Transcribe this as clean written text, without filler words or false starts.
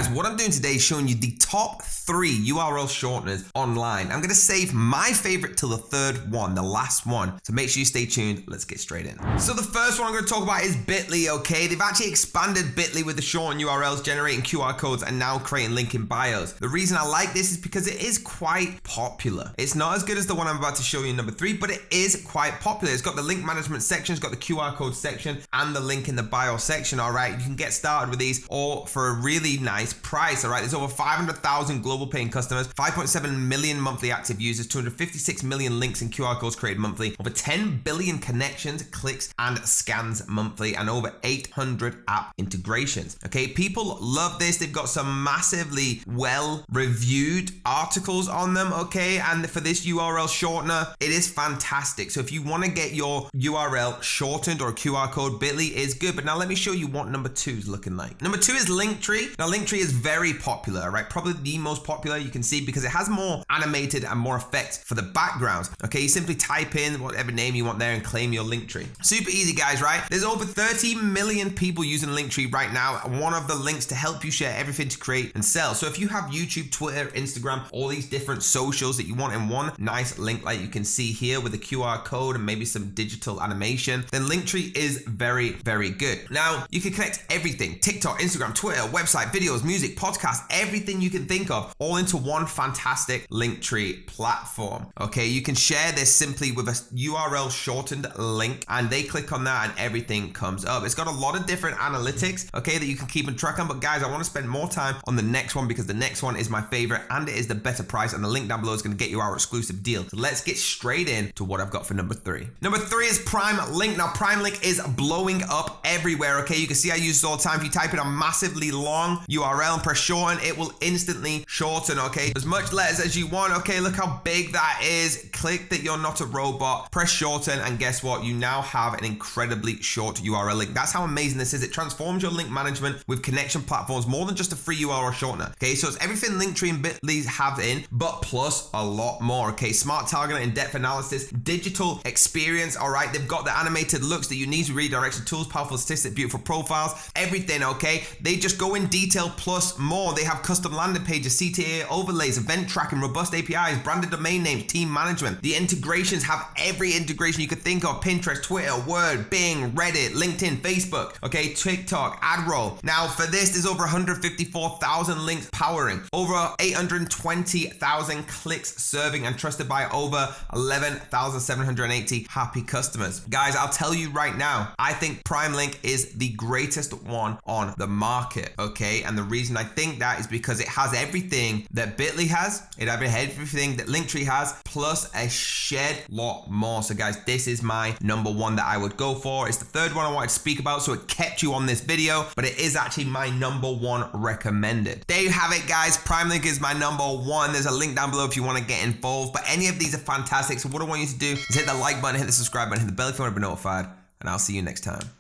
guys, what I'm doing today is showing you the top 3 URL shorteners online. I'm gonna save my favorite till the third one, the last one. So make sure you stay tuned. Let's get straight in. So the first one I'm gonna talk about is Bitly, okay? They've actually expanded Bitly with the shorten URLs, generating QR codes, and now creating link in bios. The reason I like this is because it is quite popular. It's not as good as the one I'm about to show you in number 3, but it is quite popular. It's got the link management section, it's got the QR code section, and the link in the bio section, all right? You can get started with these all for a really nice price, all right? There's over 500,000 global paying customers, 5.7 million monthly active users, 256 million links and QR codes created monthly, over 10 billion connections, clicks, and scans monthly, and over 800 app integrations, okay? People love this. They've got some massively well-reviewed articles on them, okay? And for this URL shortener, it is fantastic. So if you want to get your URL shortened or a QR code, Bitly is good. But now let me show you what number 2 is looking like. Number 2 is Linktree. Now Linktree is very popular, right? Probably the most popular, you can see, because it has more animated and more effects for the backgrounds, okay? You simply type in whatever name you want there and claim your Linktree. Super easy, guys, right? There's over 30 million people using Linktree right now. One of the links to help you share everything to create and sell. So if you have YouTube, Twitter, Instagram, all these different socials that you want in one nice link, like you can see here with the QR code and maybe some digital animation, then Linktree is very, very good. Now you can connect everything: TikTok, Instagram, Twitter, website, videos, music, podcast, everything you can think of, all into one fantastic Linktree platform. Okay, you can share this simply with a URL shortened link, and they click on that and everything comes up. It's got a lot of different analytics, okay, that you can keep and track on. But guys, I want to spend more time on the next one because the next one is my favorite and it is the better price, and the link down below is going to get you our exclusive deal. So let's get straight into what I've got for number 3. Number 3 is PrimeLink. Now PrimeLink is blowing up everywhere, okay? You can see I use this all the time. If you type in a massively long URL and press shorten, it will instantly shorten, okay? As much letters as you want, okay? Look how big that is. Click that you're not a robot, press shorten, and guess what? You now have an incredibly short URL link. That's how amazing this is. It transforms your link management with connection platforms, more than just a free URL shortener, okay? So it's everything Linktree and Bitly have in, but plus a lot more, okay? Smart targeting, in-depth analysis, digital experience, all right? They've got the animated looks that you need, redirection tools, powerful statistics, beautiful profiles, everything, okay? They just go in detail plus more. They have custom landing pages, CTA overlays, event tracking, robust APIs, branded domain names, team management. The integrations have every integration you could think of: Pinterest, Twitter, Word, Bing, Reddit, LinkedIn, Facebook, okay, TikTok, AdRoll. Now for this, there's over 154,000 links powering, over 820,000 clicks serving, and trusted by over 11,780 happy customers. Guys, I'll tell you right now, I think PrimeLink is the greatest one on the market, okay? And the reason I think that is because it has everything that Bitly has, it has everything that Linktree has, plus a shed lot more. So guys, this is my number 1 that I would go for. It's the third one I wanted to speak about, so it kept you on this video, but it is actually my number 1 recommended. There you have it, guys. PrimeLink is my number 1. There's a link down below if you want to get involved, but any of these are fantastic. So what I want you to do is hit the like button, hit the subscribe button, hit the bell if you want to be notified, and I'll see you next time.